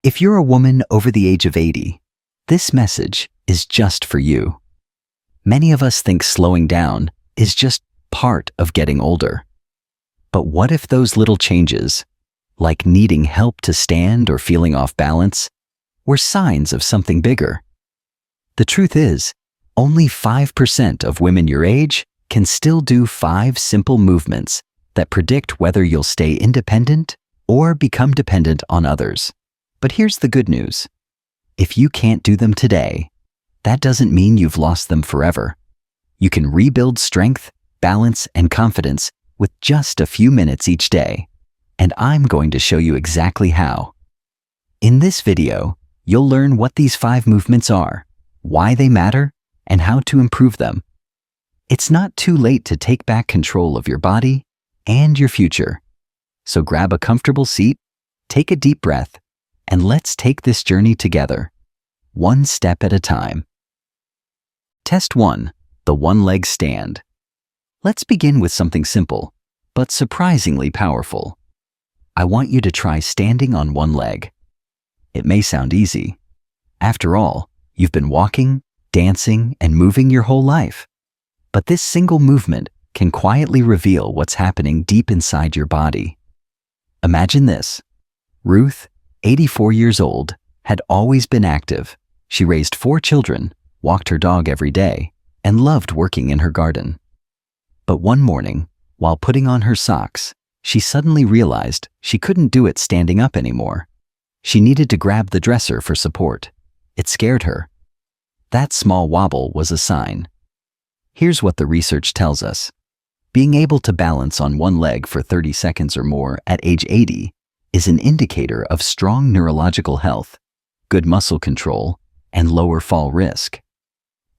If you're a woman over the age of 80, this message is just for you. Many of us think slowing down is just part of getting older. But what if those little changes, like needing help to stand or feeling off balance, were signs of something bigger? The truth is, only 5% of women your age can still do 5 simple movements that predict whether you'll stay independent or become dependent on others. But here's the good news. If you can't do them today, that doesn't mean you've lost them forever. You can rebuild strength, balance, and confidence with just a few minutes each day. And I'm going to show you exactly how. In this video, you'll learn what these 5 movements are, why they matter, and how to improve them. It's not too late to take back control of your body and your future. So grab a comfortable seat, take a deep breath, and let's take this journey together, one step at a time. Test 1, the one-leg stand. Let's begin with something simple, but surprisingly powerful. I want you to try standing on one leg. It may sound easy. After all, you've been walking, dancing, and moving your whole life. But this single movement can quietly reveal what's happening deep inside your body. Imagine this. Ruth, 84 years old, had always been active. She raised 4 children, walked her dog every day, and loved working in her garden. But one morning, while putting on her socks, she suddenly realized she couldn't do it standing up anymore. She needed to grab the dresser for support. It scared her. That small wobble was a sign. Here's what the research tells us. Being able to balance on one leg for 30 seconds or more at age 80 is an indicator of strong neurological health, good muscle control, and lower fall risk.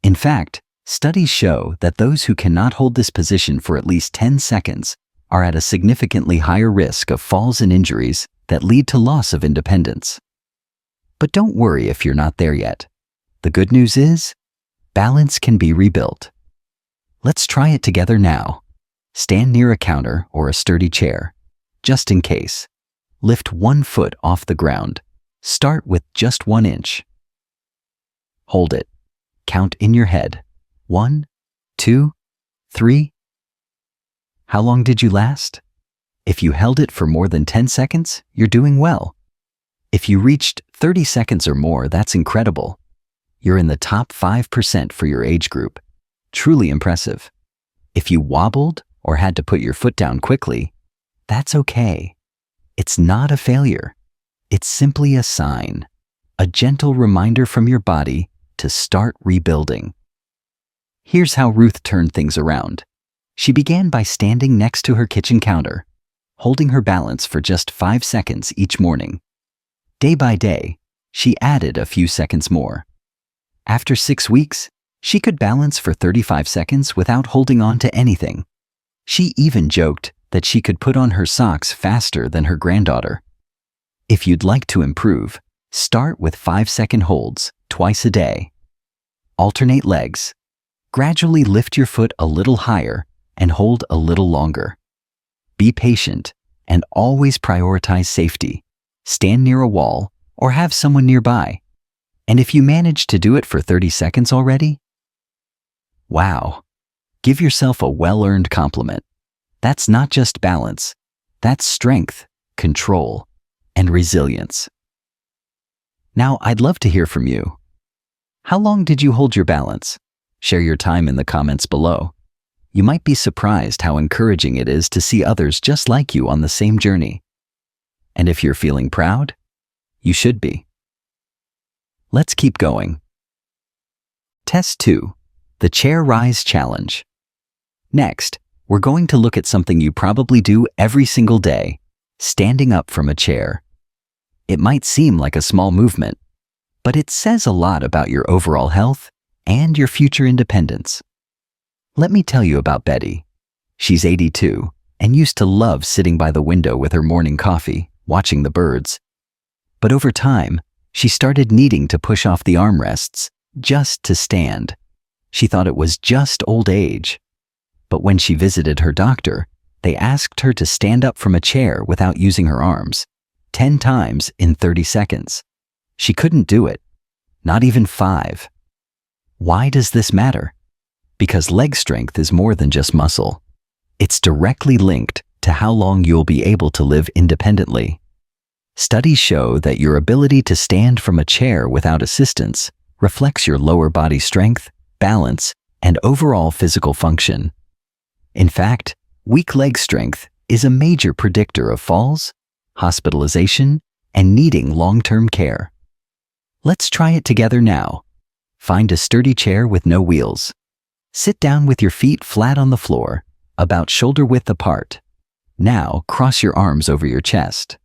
In fact, studies show that those who cannot hold this position for at least 10 seconds are at a significantly higher risk of falls and injuries that lead to loss of independence. But don't worry if you're not there yet. The good news is, balance can be rebuilt. Let's try it together now. Stand near a counter or a sturdy chair. Just in case, lift 1 foot off the ground. Start with just 1 inch. Hold it. Count in your head. 1, 2, 3. How long did you last? If you held it for more than 10 seconds, you're doing well. If you reached 30 seconds or more, that's incredible. You're in the top 5% for your age group. Truly impressive. If you wobbled or had to put your foot down quickly, that's okay. It's not a failure. It's simply a sign, a gentle reminder from your body to start rebuilding. Here's how Ruth turned things around. She began by standing next to her kitchen counter, holding her balance for just 5 seconds each morning. Day by day, she added a few seconds more. After 6 weeks, she could balance for 35 seconds without holding on to anything. She even joked that she could put on her socks faster than her granddaughter. If you'd like to improve, start with 5-second holds twice a day. Alternate legs. Gradually lift your foot a little higher and hold a little longer. Be patient and always prioritize safety. Stand near a wall or have someone nearby. And if you manage to do it for 30 seconds already, wow, give yourself a well-earned compliment. That's not just balance, that's strength, control, and resilience. Now, I'd love to hear from you. How long did you hold your balance? Share your time in the comments below. You might be surprised how encouraging it is to see others just like you on the same journey. And if you're feeling proud, you should be. Let's keep going. Test 2, the Chair Rise Challenge. Next, we're going to look at something you probably do every single day, standing up from a chair. It might seem like a small movement, but it says a lot about your overall health and your future independence. Let me tell you about Betty. She's 82 and used to love sitting by the window with her morning coffee, watching the birds. But over time, she started needing to push off the armrests just to stand. She thought it was just old age. But when she visited her doctor, they asked her to stand up from a chair without using her arms, 10 times in 30 seconds. She couldn't do it, not even 5. Why does this matter? Because leg strength is more than just muscle. It's directly linked to how long you'll be able to live independently. Studies show that your ability to stand from a chair without assistance reflects your lower body strength, balance, and overall physical function. In fact, weak leg strength is a major predictor of falls, hospitalization, and needing long-term care. Let's try it together now. Find a sturdy chair with no wheels. Sit down with your feet flat on the floor, about shoulder width apart. Now cross your arms over your chest.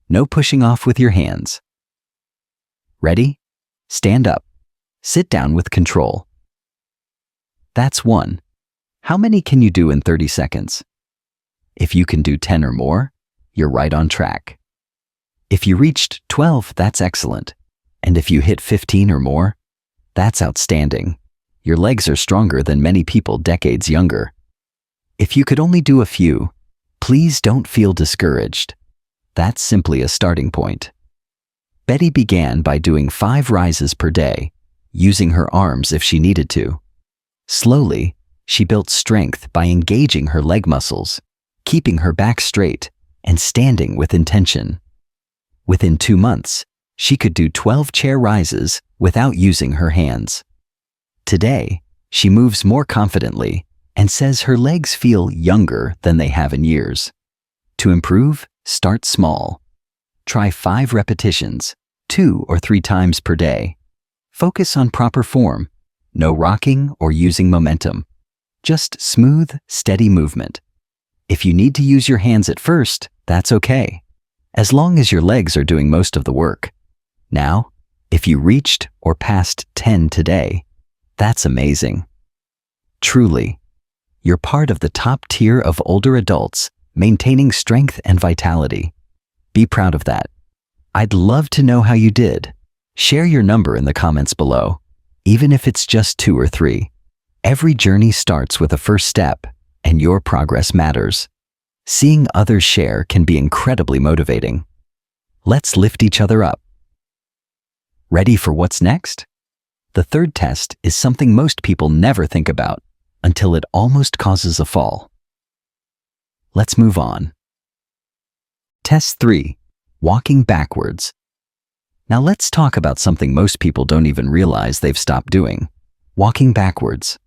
No pushing off with your hands. Ready? Stand up. Sit down with control. That's 1. How many can you do in 30 seconds? If you can do 10 or more, you're right on track. If you reached 12, that's excellent. And if you hit 15 or more, that's outstanding. Your legs are stronger than many people decades younger. If you could only do a few, please don't feel discouraged. That's simply a starting point. Betty began by doing 5 rises per day, using her arms if she needed to. Slowly, she built strength by engaging her leg muscles, keeping her back straight, and standing with intention. Within 2 months, she could do 12 chair rises without using her hands. Today, she moves more confidently and says her legs feel younger than they have in years. To improve, start small. Try 5 repetitions, 2 or 3 times per day. Focus on proper form, no rocking or using momentum. Just smooth, steady movement. If you need to use your hands at first, that's okay, as long as your legs are doing most of the work. Now, if you reached or passed 10 today, that's amazing. Truly, you're part of the top tier of older adults maintaining strength and vitality. Be proud of that. I'd love to know how you did. Share your number in the comments below, even if it's just 2 or 3. Every journey starts with a first step, and your progress matters. Seeing others share can be incredibly motivating. Let's lift each other up. Ready for what's next? The third test is something most people never think about until it almost causes a fall. Let's move on. Test 3. Walking backwards. Now let's talk about something most people don't even realize they've stopped doing. Walking backwards.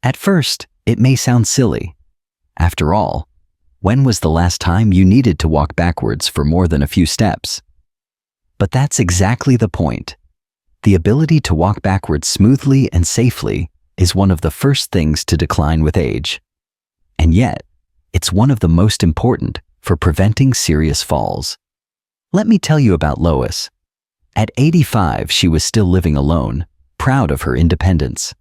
At first, it may sound silly. After all, when was the last time you needed to walk backwards for more than a few steps? But that's exactly the point. The ability to walk backwards smoothly and safely is one of the first things to decline with age. And yet, it's one of the most important for preventing serious falls. Let me tell you about Lois. At 85, she was still living alone, proud of her independence.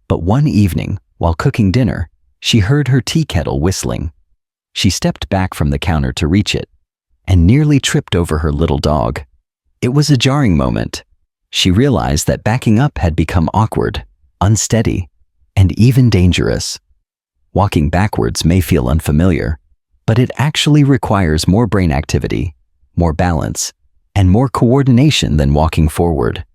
But one evening, while cooking dinner, she heard her tea kettle whistling. She stepped back from the counter to reach it, and nearly tripped over her little dog. It was a jarring moment. She realized that backing up had become awkward, unsteady, and even dangerous. Walking backwards may feel unfamiliar, but it actually requires more brain activity, more balance, and more coordination than walking forward.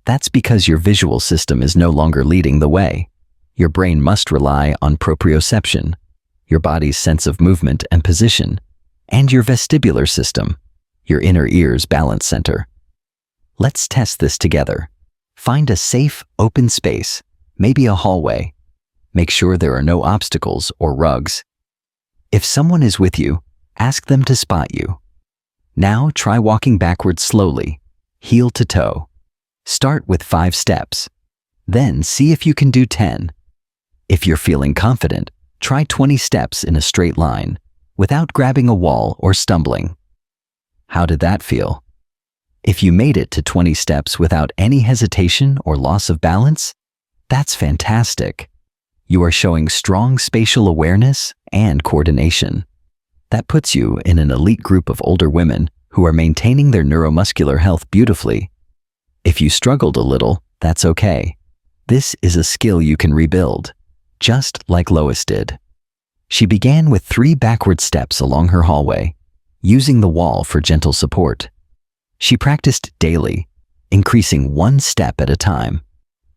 That's because your visual system is no longer leading the way. Your brain must rely on proprioception, your body's sense of movement and position, and your vestibular system, your inner ear's balance center. Let's test this together. Find a safe, open space, maybe a hallway. Make sure there are no obstacles or rugs. If someone is with you, ask them to spot you. Now try walking backwards slowly, heel to toe. Start with 5 steps. Then see if you can do 10. If you're feeling confident, try 20 steps in a straight line, without grabbing a wall or stumbling. How did that feel? If you made it to 20 steps without any hesitation or loss of balance, that's fantastic. You are showing strong spatial awareness and coordination. That puts you in an elite group of older women who are maintaining their neuromuscular health beautifully. If you struggled a little, that's okay. This is a skill you can rebuild, just like Lois did. She began with 3 backward steps along her hallway, using the wall for gentle support. She practiced daily, increasing one step at a time.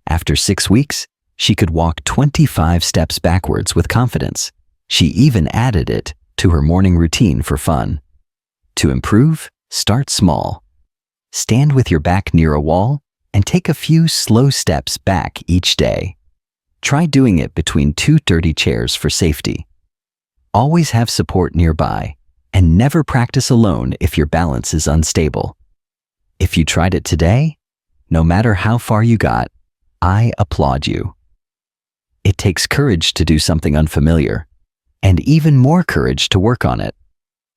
After 6 weeks, she could walk 25 steps backwards with confidence. She even added it to her morning routine for fun. To improve, start small. Stand with your back near a wall and take a few slow steps back each day. Try doing it between 2 dirty chairs for safety. Always have support nearby, and never practice alone if your balance is unstable. If you tried it today, no matter how far you got, I applaud you. It takes courage to do something unfamiliar, and even more courage to work on it.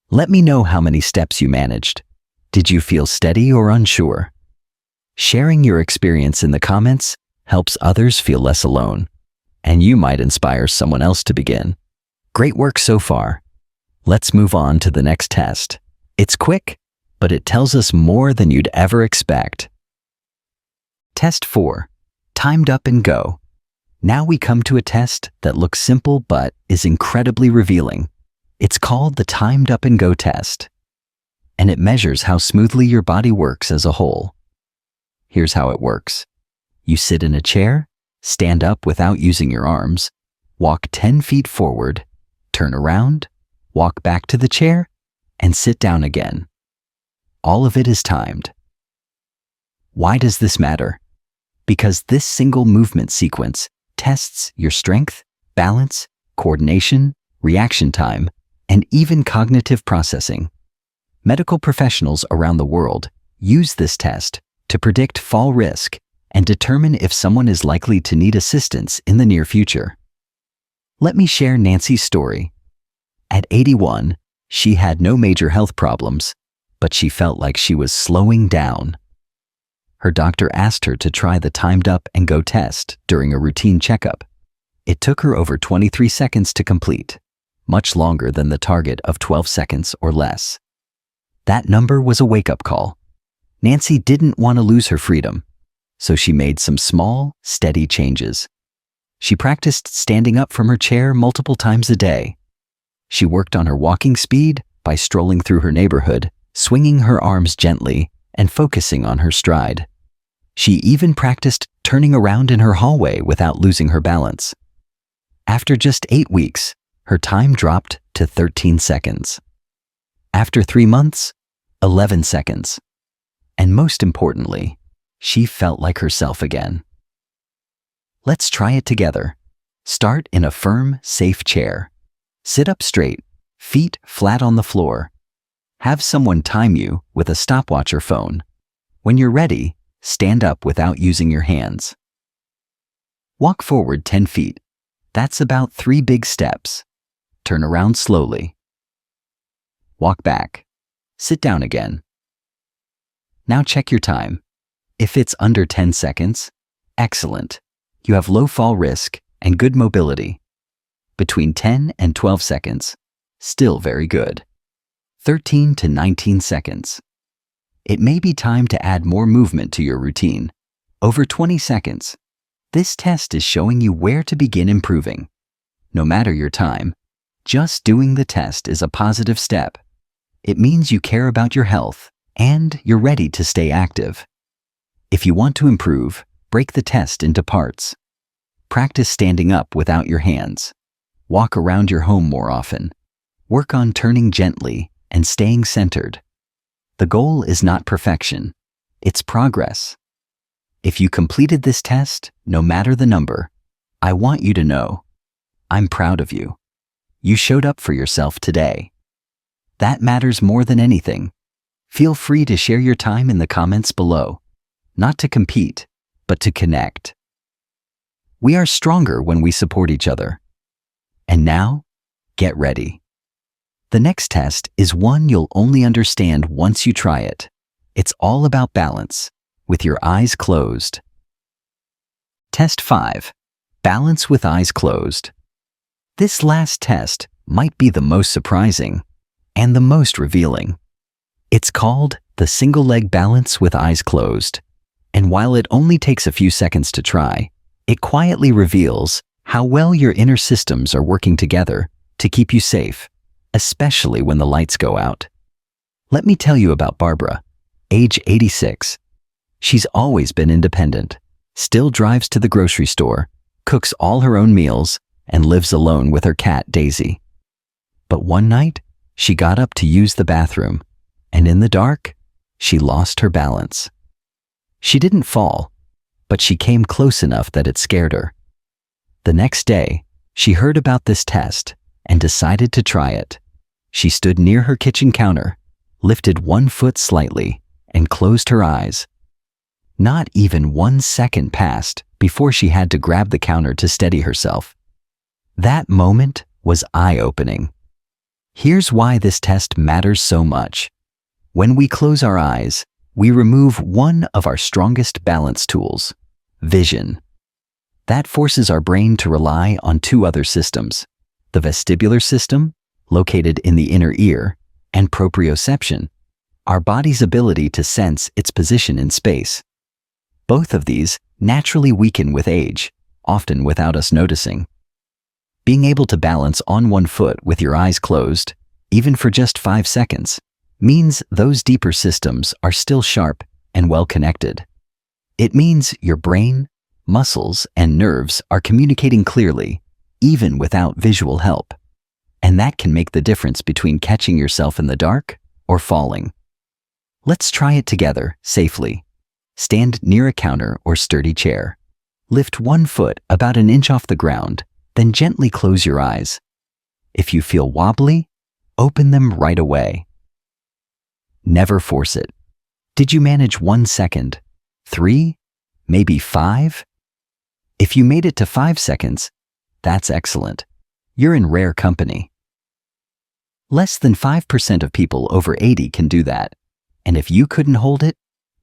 Let me know how many steps you managed. Did you feel steady or unsure? Sharing your experience in the comments helps others feel less alone, and you might inspire someone else to begin. Great work so far. Let's move on to the next test. It's quick, but it tells us more than you'd ever expect. Test 4. Timed up and go. Now we come to a test that looks simple but is incredibly revealing. It's called the Timed Up and Go test, and it measures how smoothly your body works as a whole. Here's how it works. You sit in a chair, stand up without using your arms, walk 10 feet forward, turn around, walk back to the chair, and sit down again. All of it is timed. Why does this matter? Because this single movement sequence tests your strength, balance, coordination, reaction time, and even cognitive processing. Medical professionals around the world use this test to predict fall risk and determine if someone is likely to need assistance in the near future. Let me share Nancy's story. At 81, she had no major health problems, but she felt like she was slowing down. Her doctor asked her to try the Timed Up and Go test during a routine checkup. It took her over 23 seconds to complete, much longer than the target of 12 seconds or less. That number was a wake-up call. Nancy didn't want to lose her freedom, so she made some small, steady changes. She practiced standing up from her chair multiple times a day. She worked on her walking speed by strolling through her neighborhood, swinging her arms gently, and focusing on her stride. She even practiced turning around in her hallway without losing her balance. After just 8 weeks, her time dropped to 13 seconds. After 3 months, 11 seconds. And most importantly, she felt like herself again. Let's try it together. Start in a firm, safe chair. Sit up straight, feet flat on the floor. Have someone time you with a stopwatch or phone. When you're ready, stand up without using your hands. Walk forward 10 feet. That's about 3 big steps. Turn around slowly. Walk back. Sit down again. Now check your time. If it's under 10 seconds, excellent. You have low fall risk and good mobility. Between 10 and 12 seconds, still very good. 13 to 19 seconds. It may be time to add more movement to your routine. Over 20 seconds. This test is showing you where to begin improving. No matter your time, just doing the test is a positive step. It means you care about your health and you're ready to stay active. If you want to improve, break the test into parts. Practice standing up without your hands. Walk around your home more often. Work on turning gently and staying centered. The goal is not perfection, it's progress. If you completed this test, no matter the number, I want you to know, I'm proud of you. You showed up for yourself today. That matters more than anything. Feel free to share your time in the comments below, not to compete, but to connect. We are stronger when we support each other. And now, get ready. The next test is one you'll only understand once you try it. It's all about balance, with your eyes closed. Test 5. Balance with eyes closed. This last test might be the most surprising and the most revealing. It's called the single leg balance with eyes closed. And while it only takes a few seconds to try, it quietly reveals how well your inner systems are working together to keep you safe, especially when the lights go out. Let me tell you about Barbara, age 86. She's always been independent, still drives to the grocery store, cooks all her own meals, and lives alone with her cat, Daisy. But one night, she got up to use the bathroom, and in the dark, she lost her balance. She didn't fall, but she came close enough that it scared her. The next day, she heard about this test and decided to try it. She stood near her kitchen counter, lifted one foot slightly, and closed her eyes. Not even 1 second passed before she had to grab the counter to steady herself. That moment was eye-opening. Here's why this test matters so much. When we close our eyes, we remove one of our strongest balance tools, vision. That forces our brain to rely on two other systems, the vestibular system, located in the inner ear, and proprioception, our body's ability to sense its position in space. Both of these naturally weaken with age, often without us noticing. Being able to balance on one foot with your eyes closed, even for just 5 seconds, means those deeper systems are still sharp and well connected. It means your brain, muscles, and nerves are communicating clearly, even without visual help. And that can make the difference between catching yourself in the dark or falling. Let's try it together, safely. Stand near a counter or sturdy chair. Lift one foot about an inch off the ground, then gently close your eyes. If you feel wobbly, open them right away. Never force it. Did you manage 1 second? 3? Maybe 5? If you made it to 5 seconds, that's excellent. You're in rare company. Less than 5% of people over 80 can do that. And if you couldn't hold it,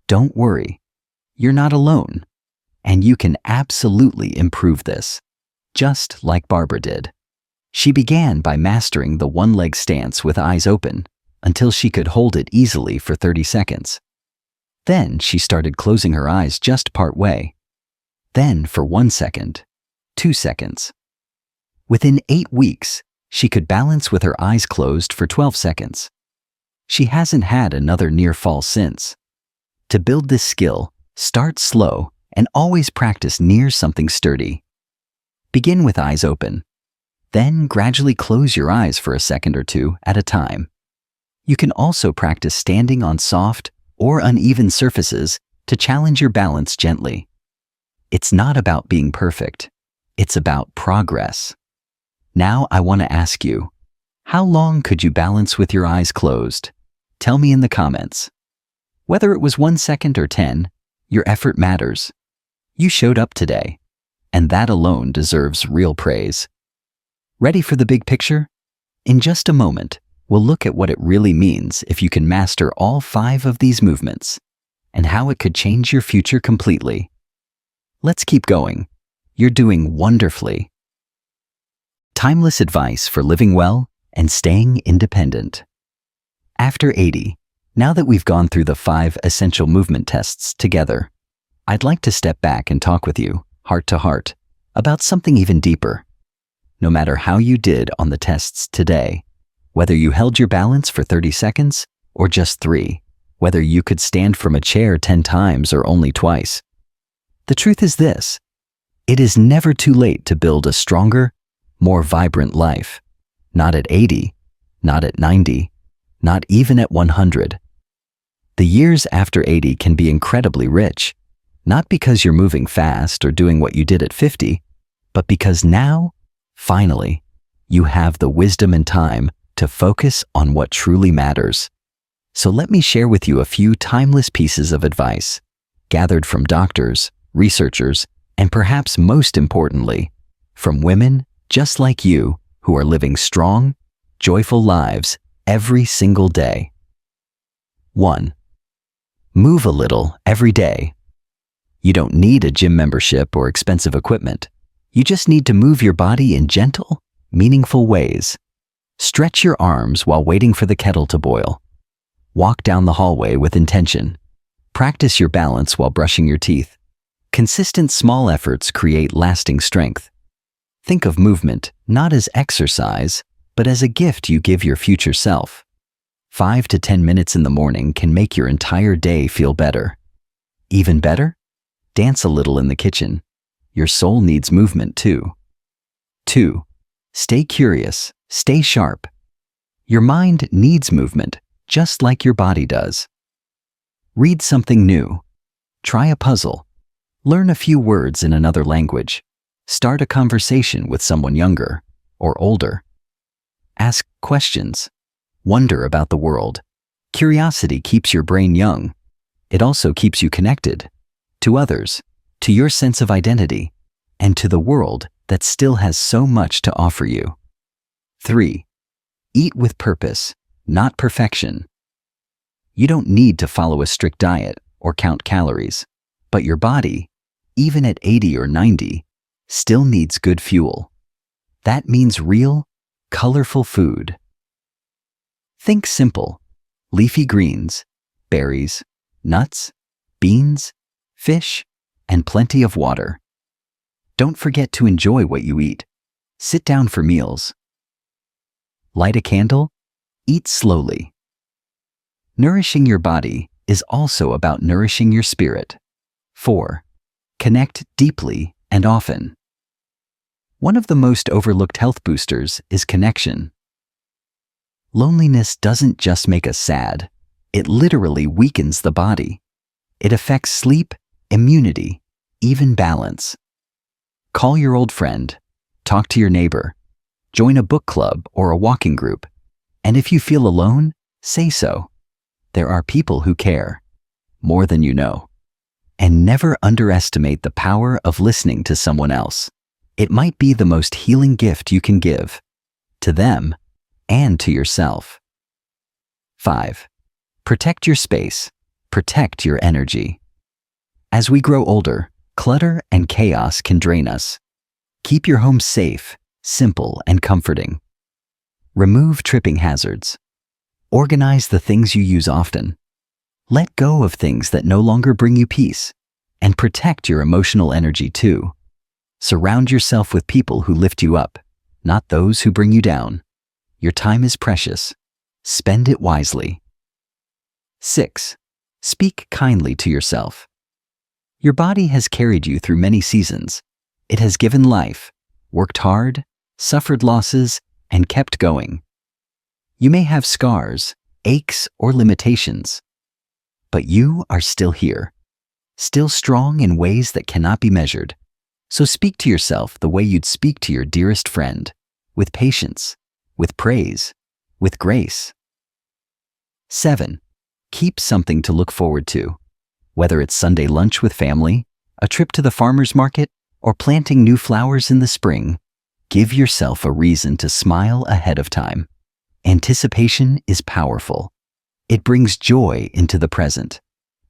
don't worry. You're not alone. And you can absolutely improve this, just like Barbara did. She began by mastering the OneLeg stance with eyes open until she could hold it easily for 30 seconds. Then she started closing her eyes just part way. Then for 1 second, 2 seconds. Within 8 weeks, she could balance with her eyes closed for 12 seconds. She hasn't had another near fall since. To build this skill, start slow and always practice near something sturdy. Begin with eyes open. Then gradually close your eyes for a second or two at a time. You can also practice standing on soft or uneven surfaces to challenge your balance gently. It's not about being perfect. It's about progress. Now I want to ask you, how long could you balance with your eyes closed? Tell me in the comments. Whether it was 1 second or 10, your effort matters. You showed up today, and that alone deserves real praise. Ready for the big picture? In just a moment, we'll look at what it really means if you can master all 5 of these movements, and how it could change your future completely. Let's keep going. You're doing wonderfully. Timeless advice for living well and staying independent. After 80, now that we've gone through the 5 essential movement tests together, I'd like to step back and talk with you, heart to heart, about something even deeper. No matter how you did on the tests today, whether you held your balance for 30 seconds or just 3, whether you could stand from a chair 10 times or only twice, the truth is this: it is never too late to build a stronger, more vibrant life. Not at 80, not at 90, not even at 100. The years after 80 can be incredibly rich, not because you're moving fast or doing what you did at 50, but because now, finally, you have the wisdom and time to focus on what truly matters. So let me share with you a few timeless pieces of advice, gathered from doctors, researchers, and perhaps most importantly, from women just like you who are living strong, joyful lives every single day. 1. Move a little every day. You don't need a gym membership or expensive equipment. You just need to move your body in gentle, meaningful ways. Stretch your arms while waiting for the kettle to boil. Walk down the hallway with intention. Practice your balance while brushing your teeth. Consistent small efforts create lasting strength. Think of movement not as exercise, but as a gift you give your future self. 5 to 10 minutes in the morning can make your entire day feel better. Even better? Dance a little in the kitchen. Your soul needs movement too. 2. Stay curious, stay sharp. Your mind needs movement, just like your body does. Read something new. Try a puzzle. Learn a few words in another language. Start a conversation with someone younger or older. Ask questions. Wonder about the world. Curiosity keeps your brain young. It also keeps you connected to others, to your sense of identity, and to the world that still has so much to offer you. 3. Eat with purpose, not perfection. You don't need to follow a strict diet or count calories, but your body, even at 80 or 90, still needs good fuel. That means real, colorful food. Think simple: leafy greens, berries, nuts, beans, fish, and plenty of water. Don't forget to enjoy what you eat. Sit down for meals. Light a candle, eat slowly. Nourishing your body is also about nourishing your spirit. 4. Connect deeply and often. One of the most overlooked health boosters is connection. Loneliness doesn't just make us sad, it literally weakens the body. It affects sleep, immunity, even balance. Call your old friend, talk to your neighbor, join a book club or a walking group, and if you feel alone, say so. There are people who care, more than you know. And never underestimate the power of listening to someone else. It might be the most healing gift you can give, to them and to yourself. 5. Protect your space, protect your energy. As we grow older, clutter and chaos can drain us. Keep your home safe, simple, and comforting. Remove tripping hazards. Organize the things you use often. Let go of things that no longer bring you peace, and protect your emotional energy too. Surround yourself with people who lift you up, not those who bring you down. Your time is precious. Spend it wisely. 6. Speak kindly to yourself. Your body has carried you through many seasons. It has given life, worked hard, suffered losses, and kept going. You may have scars, aches, or limitations, but you are still here, still strong in ways that cannot be measured. So speak to yourself the way you'd speak to your dearest friend, with patience, with praise, with grace. 7. Keep something to look forward to. Whether it's Sunday lunch with family, a trip to the farmer's market, or planting new flowers in the spring, give yourself a reason to smile ahead of time. Anticipation is powerful. It brings joy into the present.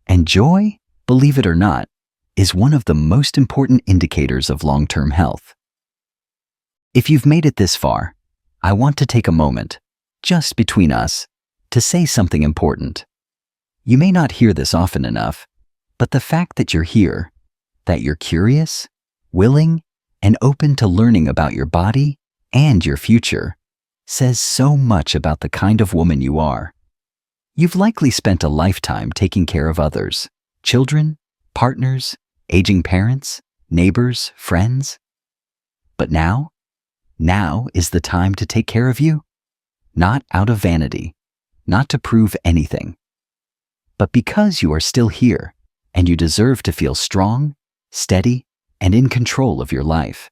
And joy, believe it or not, is one of the most important indicators of long-term health. If you've made it this far, I want to take a moment, just between us, to say something important. You may not hear this often enough, but the fact that you're here, that you're curious, willing, and open to learning about your body and your future, says so much about the kind of woman you are. You've likely spent a lifetime taking care of others, children, partners, aging parents, neighbors, friends. But now is the time to take care of you. Not out of vanity, not to prove anything, but because you are still here and you deserve to feel strong, steady, and in control of your life.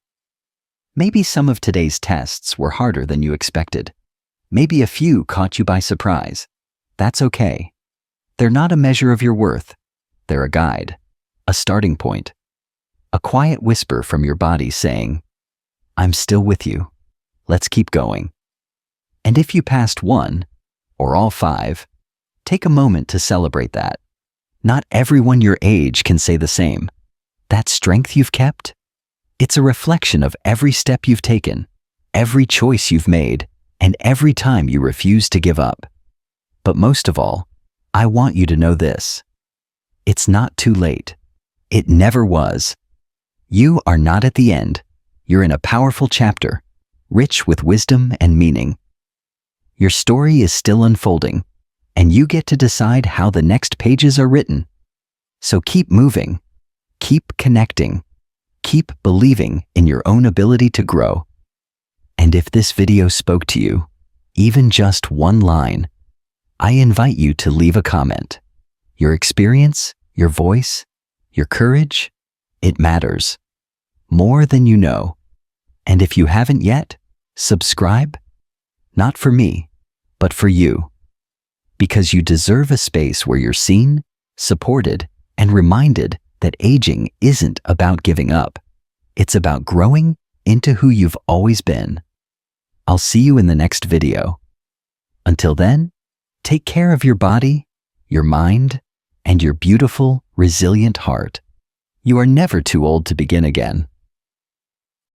Maybe some of today's tests were harder than you expected. Maybe a few caught you by surprise. That's okay. They're not a measure of your worth. They're a guide, a starting point, a quiet whisper from your body saying, I'm still with you. Let's keep going. And if you passed one, or all 5, take a moment to celebrate that. Not everyone your age can say the same. That strength you've kept, it's a reflection of every step you've taken, every choice you've made, and every time you refuse to give up. But most of all, I want you to know this. It's not too late. It never was. You are not at the end. You're in a powerful chapter, rich with wisdom and meaning. Your story is still unfolding, and you get to decide how the next pages are written. So keep moving, keep connecting, keep believing in your own ability to grow. And if this video spoke to you, even just one line, I invite you to leave a comment. Your experience, your voice, your courage, it matters. More than you know. And if you haven't yet, subscribe. Not for me, but for you. Because you deserve a space where you're seen, supported, and reminded that aging isn't about giving up. It's about growing into who you've always been. I'll see you in the next video. Until then, take care of your body, your mind, and your beautiful, resilient heart. You are never too old to begin again.